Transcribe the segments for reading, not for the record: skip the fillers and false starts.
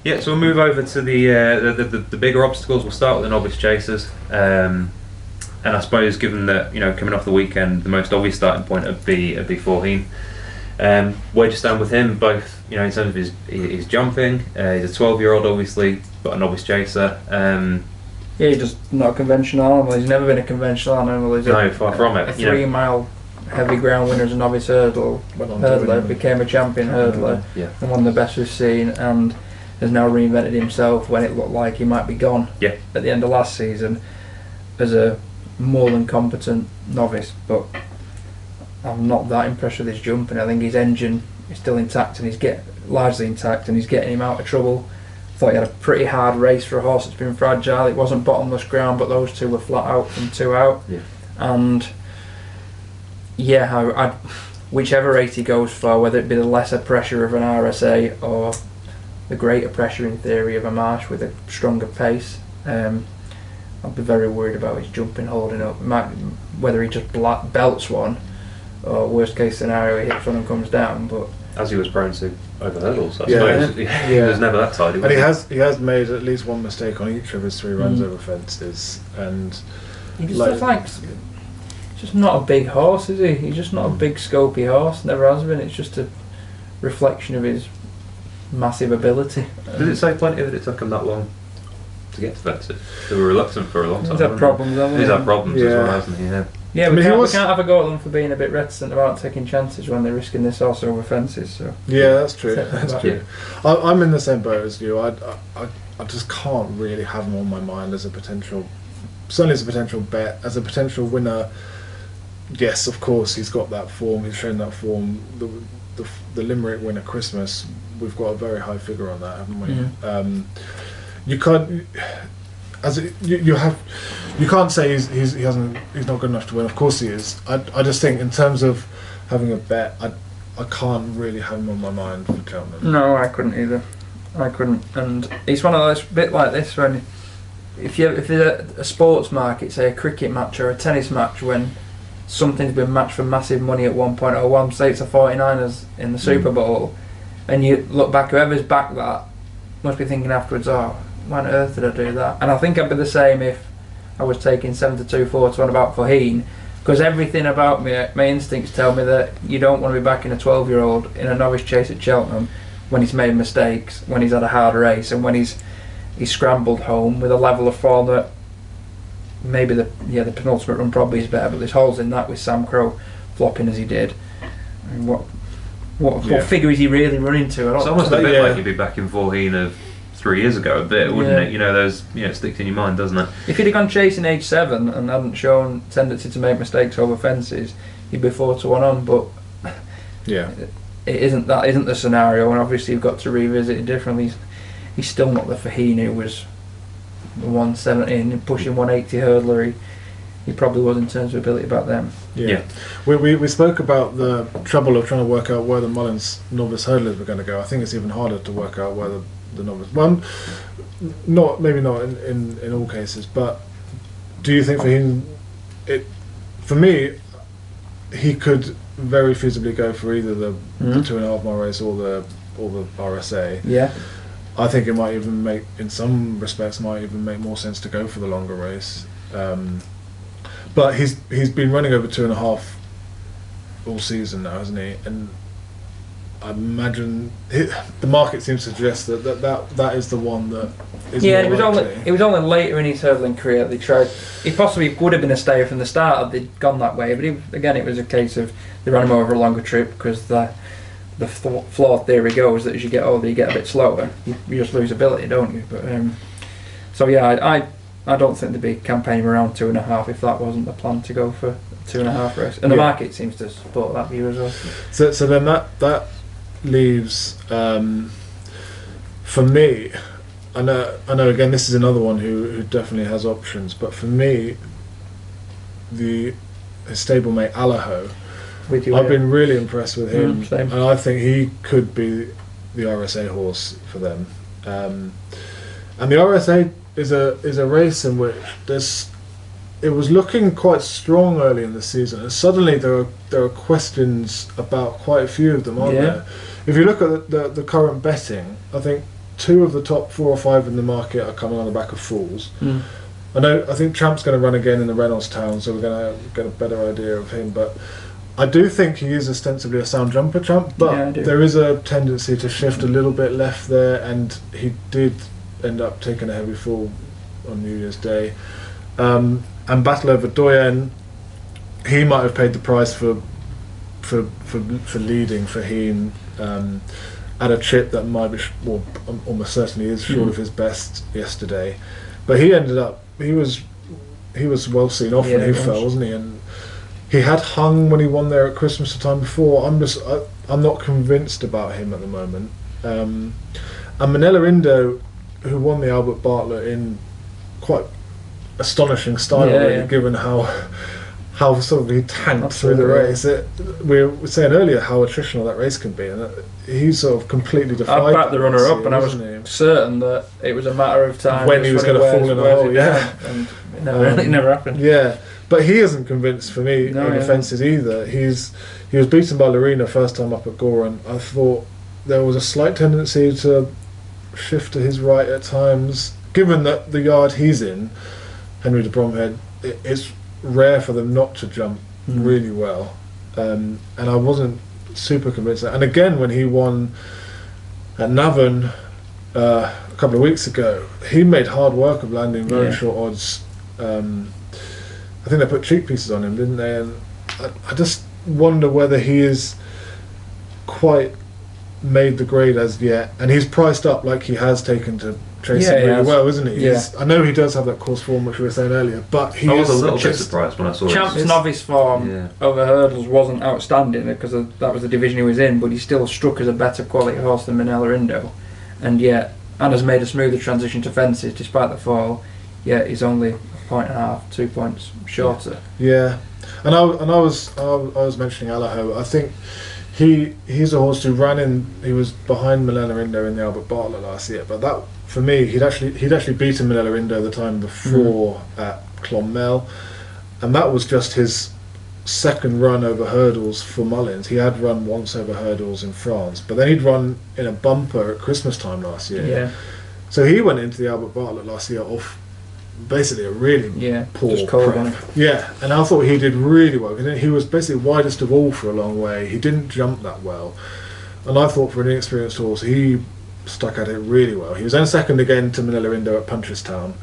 Yeah, so we'll move over to the bigger obstacles. We'll start with the Novice Chasers. And I suppose, given that, you know, coming off the weekend, the most obvious starting point would be Faugheen. Where do you stand with him, both, you know, in terms of his jumping? He's a 12-year-old, obviously, but a Novice Chaser. Yeah, he's just not a conventional animal. He's never been a conventional animal. He's far from it. A 3-mile heavy ground winner as a novice hurdler, became a champion hurdler, and one of the best we've seen, and has now reinvented himself when it looked like he might be gone at the end of last season as a more than competent novice. But I'm not that impressed with his jumping. I think his engine is still intact, and he's largely intact, and he's getting him out of trouble. I thought he had a pretty hard race for a horse that's been fragile. It wasn't bottomless ground, but those two were flat out from 2 out. And whichever race he goes for, whether it be the lesser pressure of an RSA or the greater pressure in theory of a Marsh with a stronger pace, I'd be very worried about his jumping holding up. Whether he just belts one, or worst case scenario he hits one and comes down. But as he was prone to over hurdles, I suppose. He was never that tidy. And he has made at least one mistake on each of his 3 runs over fences, and he just just not a big horse, is he? He's just not a big scopy horse. Never has been. It's just a reflection of his massive ability. Did it say plenty that it took him that long to get to fences? They were reluctant for a long time. He's had problems, haven't he? He's had problems as well, hasn't he? Yeah, we can't have a go at them for being a bit reticent about taking chances when they're risking this horse over fences. So yeah, that's true. That's true. I'm in the same boat as you. I just can't really have him on my mind as a potential, certainly as a potential bet, as a potential winner. Yes, of course, he's got that form. He's shown that form. The Limerick win at Christmas, we've got a very high figure on that, haven't we? You can't. You can't say he's not good enough to win. Of course he is. I just think in terms of having a bet, I can't really have him on my mind for Cheltenham. No, I couldn't either. I couldn't. And it's one of those bit like this when if there's a sports market, say a cricket match or a tennis match, when something's been matched for massive money at 1.01, say it's a 49ers in the Super Bowl, and you look back, whoever's backed that must be thinking afterwards, oh, why on earth did I do that? And I think I'd be the same if I was taking 7-2 4 to 1 about Faugheen, because everything about me, my instincts tell me that you don't want to be backing a 12-year-old in a novice chase at Cheltenham when he's made mistakes, when he's had a hard race, and when he's scrambled home with a level of form that maybe the penultimate run probably is better, but there's holes in that with Sam Crow flopping as he did. I mean, what figure is he really running to? It's almost a bit like he'd be back in Faugheen of 3 years ago, a bit, wouldn't it? You know, those, it sticks in your mind, doesn't it? If he'd have gone chasing age 7 and hadn't shown tendency to make mistakes over fences, he'd be 4 to 1 on. But it isn't the scenario, and obviously you've got to revisit it differently. He's still not the Faugheen who was 170 and pushing 180 hurdler. He probably was in terms of ability back then. We spoke about the trouble of trying to work out where the Mullins novice hurdlers were going to go. I think it's even harder to work out where the novice. Well, maybe not in all cases, but do you think for him, for me, he could very feasibly go for either the 2.5 mile race or the RSA. Yeah. I think it might even make, in some respects, more sense to go for the longer race. But he's been running over 2.5 all season now, hasn't he? And I imagine the market seems to suggest that is the one that is more likely. It was only later in his hurdling career that they tried. He possibly would have been a stayer from the start if they'd gone that way. But it was a case of they ran him over a longer trip because the flawed theory goes that as you get older you get a bit slower, you just lose ability, don't you? But I don't think they'd be campaigning around 2.5 if that wasn't the plan, to go for 2.5 race. And the market seems to support that view as well. So then that leaves for me. I know again this is another one who definitely has options, but for me, his stablemate Allaho. I've been really impressed with him, and I think he could be the RSA horse for them. And the RSA is a race in which it was looking quite strong early in the season, and suddenly there are questions about quite a few of them, aren't there? If you look at the current betting, I think 2 of the top 4 or 5 in the market are coming on the back of Fools. I think Champ's going to run again in the Reynolds Town, so we're going to get a better idea of him. But I do think he is ostensibly a sound jumper, Champ, but there is a tendency to shift a little bit left there, and he did end up taking a heavy fall on New Year's Day. And Battle Over Doyen, he might have paid the price for leading Faugheen at a chip that might be, almost certainly is short of his best yesterday. But he ended up, he was well seen off when he fell, wasn't he? And he had hung when he won there at Christmas the time before. I'm not convinced about him at the moment. And Manella Indo, who won the Albert Bartlett in quite astonishing style, really, given how sort of he tanked through the race. We were saying earlier how attritional that race can be, and he sort of completely defied. I backed the runner-up, and I was certain that it was a matter of time when he was going to fall in a hole. And it never happened. Yeah, but he isn't convinced for me in the fences either. He was beaten by Lorena first time up at Goran. I thought there was a slight tendency to shift to his right at times, given that the yard he's in, Henry de Bromhead, it's rare for them not to jump really well, and I wasn't super convinced. And again, when he won at Navan a couple of weeks ago, he made hard work of landing very short odds. I think they put cheek pieces on him, didn't they? And I just wonder whether he is quite made the grade as yet, and he's priced up like he has taken to chasing really well, isn't he? I know he does have that course form, which we were saying earlier, but he I was a little bit surprised when I saw Champ's novice form over hurdles wasn't outstanding because that was the division he was in, but he still struck as a better quality horse than Manella Indo, and has made a smoother transition to fences despite the fall. Yet he's only 1.5, 2 points shorter. Yeah, and I was mentioning Allaho. I think he's a horse who ran in. He was behind Manella Indo in the Albert Bartlett last year, but that, for me, he'd actually beaten Manella Indo the time before at Clonmel, and that was just his second run over hurdles for Mullins. He had run once over hurdles in France, but then he'd run in a bumper at Christmas time last year. Yeah. So he went into the Albert Bartlett last year off basically a really poor prep. Yeah, and I thought he did really well. He was basically widest of all for a long way. He didn't jump that well, and I thought for an inexperienced horse he stuck at it really well. He was then second again to Manella Indo at Punchestown.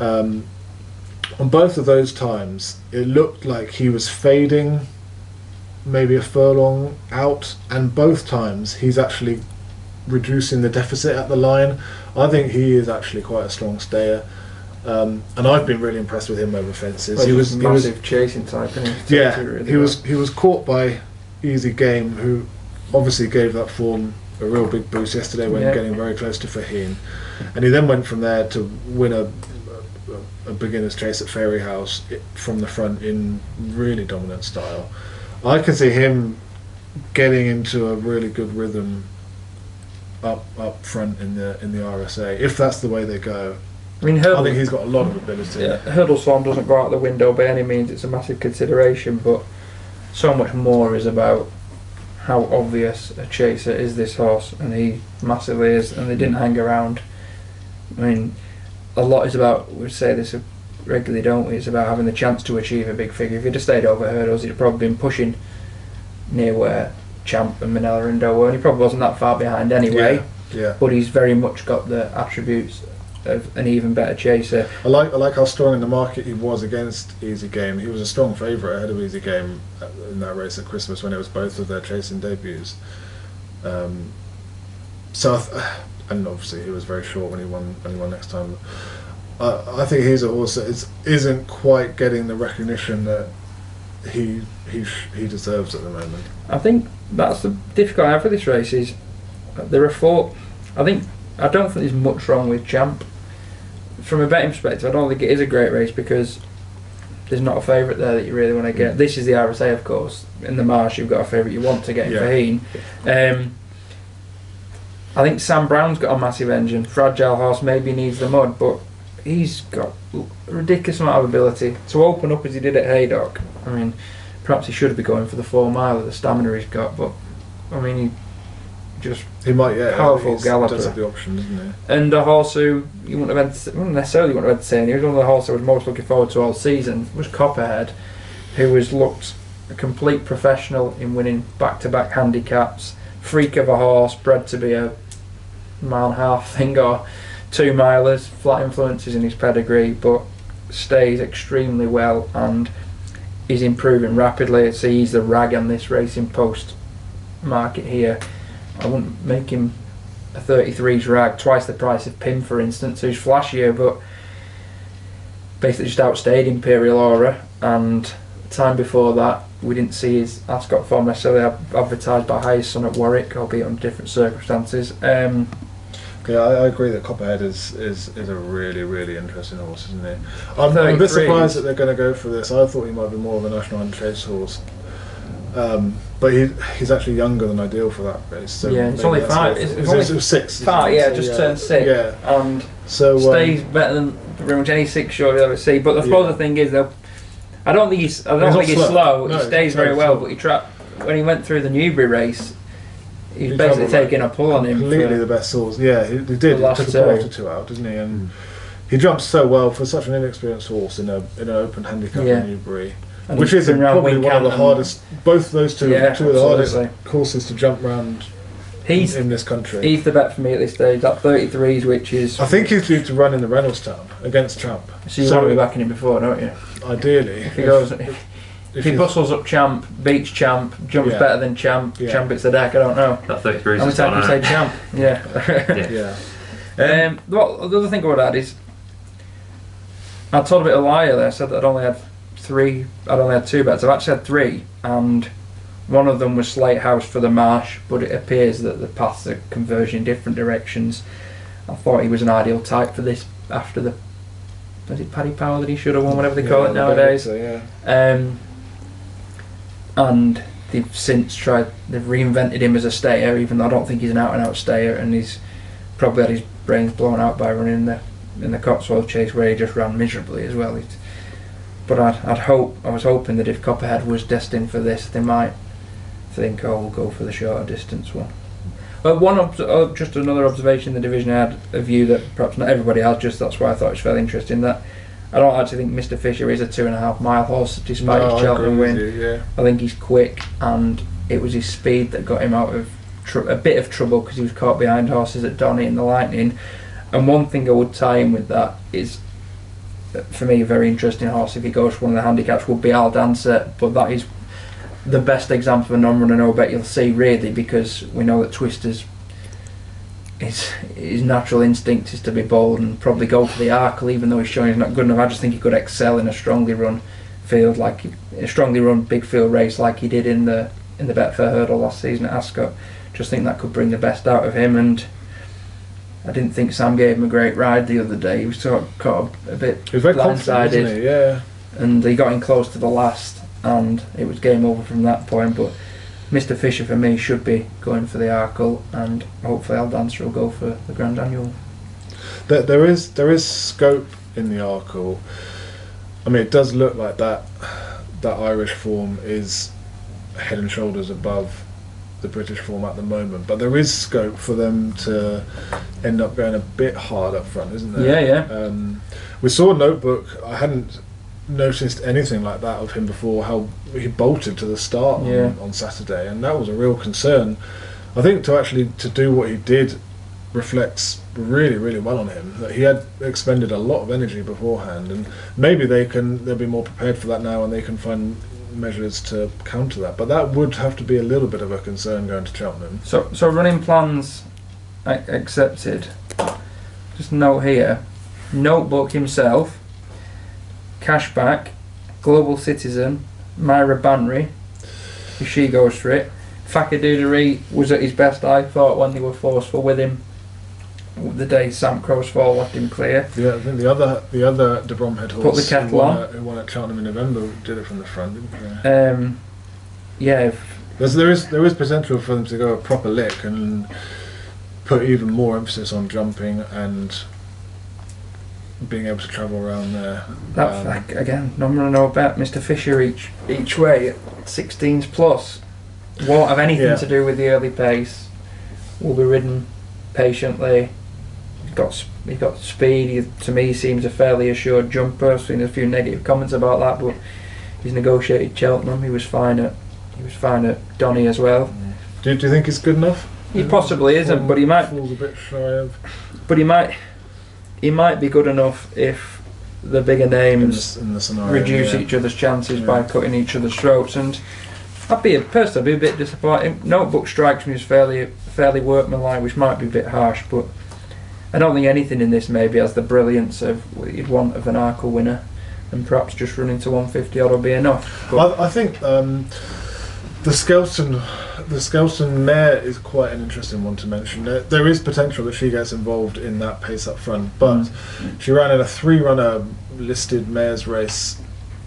On both of those times it looked like he was fading maybe a furlong out, and both times he's actually reducing the deficit at the line. I think he is actually quite a strong stayer. And I've been really impressed with him over fences. Well, he was massive chasing type, isn't he? He was caught by Easy Game, who obviously gave that form a real big boost yesterday when getting very close to Faugheen, and he then went from there to win a beginner's chase at Fairy House from the front in really dominant style. I can see him getting into a really good rhythm up front in the RSA if that's the way they go. I think he's got a lot of ability. Hurdle form doesn't go out the window by any means. It's a massive consideration, but so much more is about how obvious a chaser is this horse, and he massively is. And they didn't hang around. I mean, a lot is about, we say this regularly, don't we? It's about having the chance to achieve a big figure. If he'd have stayed over hurdles, he'd have probably been pushing near where Champ and Manella Indo were, and he probably wasn't that far behind anyway. But he's very much got the attributes of an even better chaser. I like how strong in the market he was against Easy Game. He was a strong favourite ahead of Easy Game in that race at Christmas when it was both of their chasing debuts. And obviously he was very short when he won next time. I think he's a horse that isn't quite getting the recognition that he deserves at the moment. I think that's the difficult I have for this race is there are four. I don't think there's much wrong with Champ. From a betting perspective, I don't think it is a great race because there's not a favourite there that you really want to get. This is the RSA, of course. In the Marsh, you've got a favourite you want to get in Faugheen. I think Sam Brown's got a massive engine. Fragile horse maybe needs the mud, but he's got a ridiculous amount of ability to open up as he did at Haydock. I mean, perhaps he should be going for the 4 mile at the stamina he's got, but I mean, just he might, powerful galloper. Does have the option, doesn't he? And a horse who you wouldn't necessarily want to entertain. He was one of the horses I was most looking forward to all season. Was Copperhead, who has looked a complete professional in winning back-to-back handicaps. Freak of a horse, bred to be a mile and a half thing or 2 milers. Flat influences in his pedigree, but stays extremely well and is improving rapidly. So he's the rag on this Racing Post market here. I wouldn't make him a 33's rag, twice the price of Pim, for instance, who's flashier but basically just outstayed Imperial Aura, and the time before that we didn't see his Ascot form necessarily advertised by Highest Son at Warwick, albeit under different circumstances. Yeah, I agree that Copperhead is a really, really interesting horse, isn't he? I'm a bit surprised that they're going to go for this. I thought he might be more of a national unchased horse. But he's actually younger than ideal for that race. So yeah, it's only 5. It's only 6. 5, yeah, just turned 6. Yeah. And so stays better than pretty much any 6-year you'll ever see. But I suppose the thing is, though, I don't think he's slow. He stays very well, but when he went through the Newbury race, he was basically taking a pull on him. Completely the best horse. Yeah, he did. He took a pull after 2 out, didn't he? And he jumps so well for such an inexperienced horse in an open handicap in Newbury. And which is probably one of the hardest. Both those two of the hardest courses to jump round in this country. He's the bet for me at this stage. That 33s, which is. I think he's due to run in the Reynoldstown against Champ. So you want to be backing him before, don't you? Ideally. If he bustles up Champ, beats Champ, jumps better than Champ, Champ hits the deck, I don't know. That 33s. How many times can you say Champ? Yeah. The other thing I would add is, I told a bit of a liar there. I said that I'd only had 2 bets. I've actually had 3, and one of them was Slate House for the Marsh, but it appears that the paths are converging in different directions. I thought he was an ideal type for this after the, was it Paddy Power that he should have won, whatever they call it nowadays. So, and they've reinvented him as a stayer, even though I don't think he's an out and out stayer, and he's probably had his brains blown out by running in the Cotswold Chase, where he just ran miserably as well. But I was hoping that if Copperhead was destined for this, they might think, we'll go for the shorter distance one. But just another observation in the division, I had a view that perhaps not everybody has, just that's why I thought it was fairly interesting, that I don't actually think Mr. Fisher is a 2.5 mile horse despite his Cheltenham win. I think he's quick, and it was his speed that got him out of a bit of trouble because he was caught behind horses at Donny in the Lightning. And one thing I would tie in with that is, for me, a very interesting horse if he goes for one of the handicaps would be Al Dancer, but that is the best example of a non-runner no bet you'll see, really, because we know that Twister's his natural instinct is to be bold and probably go for the Arkle, even though he's showing he's not good enough. I just think he could excel in a strongly run field, big field race like he did in the Betfair Hurdle last season at Ascot. Just think that could bring the best out of him, and I didn't think Sam gave him a great ride the other day. He was sort of caught a bit blindsided, yeah, and he got in close to the last, and it was game over from that point. But Mr. Fisher for me should be going for the Arkle, and hopefully Al Dancer will go for the Grand Annual. There is scope in the Arkle. I mean, it does look like that Irish form is head and shoulders above the British form at the moment, but there is scope for them to end up going a bit hard up front, isn't there? Yeah. We saw Notebook. I hadn't noticed anything like that of him before, how he bolted to the start on Saturday, and that was a real concern. I think to do what he did reflects really, really well on him, that he had expended a lot of energy beforehand, and maybe they'll be more prepared for that now, and they can find measures to counter that. But that would have to be a little bit of a concern going to Cheltenham. So running plans accepted. Just note here, Notebook himself, Cashback, Global Citizen, Maire Banrigh, if she goes for it. Fakadoodery was at his best, I thought, when they were forceful with him the day Sam Crowsfall left him clear. Yeah, I think the other De Bromhead horse put the kettle on, who won at Cheltenham in November, did it from the front, didn't he? Yeah. There is potential for them to go a proper lick and put even more emphasis on jumping and being able to travel around there. That again, number no bet. Mr. Fisher each way at 16s plus. Won't have anything to do with the early pace. will be ridden patiently. He's got speed. To me, seems a fairly assured jumper. I've seen a few negative comments about that, but he's negotiated Cheltenham. He was fine at Donny as well. Do you think he's good enough? He possibly isn't, but he might. Falls a bit shy of. But he might be good enough if the bigger names in the scenario, reduce each other's chances by cutting each other's throats. And I'd be a bit disappointed. Notebook strikes me as fairly workmanlike, which might be a bit harsh, but I don't think anything in this maybe has the brilliance of what you'd want of an Arkle winner, and perhaps just running to 150 odd will be enough. But I think the Skelton Maire is quite an interesting one to mention. There is potential that she gets involved in that pace up front, but she ran in a 3-runner listed mares race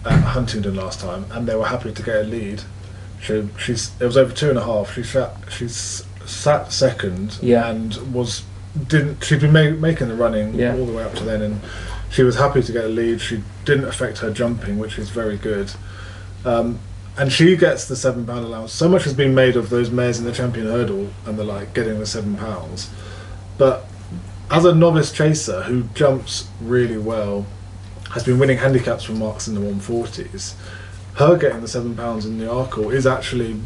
at Huntingdon last time, and they were happy to get a lead. It was over 2.5. She sat second and she'd been making the running all the way up to then, and she was happy to get a lead. She didn't affect her jumping, which is very good. And she gets the £7 allowance. So much has been made of those mares in the Champion Hurdle and the like getting the £7. But as a novice chaser who jumps really well, has been winning handicaps from marks in the 140s, her getting the £7 in the Arkle is actually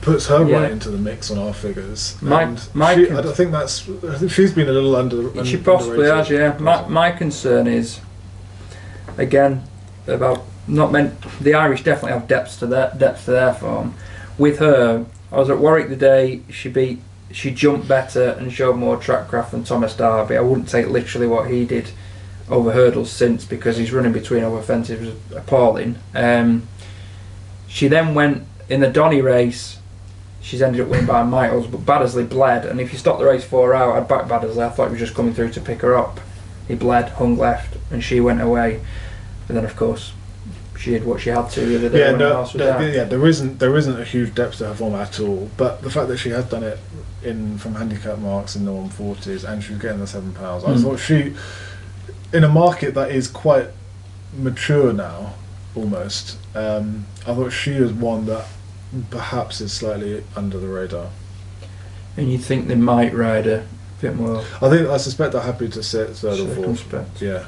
puts her right into the mix on our figures. I think she's been a little under. She possibly has, yeah. My concern is, again, about the Irish definitely have depth to their form. With her, I was at Warwick the day she jumped better and showed more track craft than Thomas Darby. I wouldn't take literally what he did over hurdles since, because his running between over fences was appalling. She then went in the Donny race. She's ended up winning by miles, but Baddesley bled, and if you stop the race 4 out, I'd back Baddesley. I thought he was just coming through to pick her up. He bled, hung left, and she went away. But then, of course, she did what she had to the other day. There isn't a huge depth to her form at all. But the fact that she has done it from handicap marks in the 140s, and she's getting the £7, I thought she, in a market that is quite mature now, almost, I thought she is one that perhaps is slightly under the radar. And you think they might ride a bit more? I suspect they're happy to sit third or fourth. Yeah.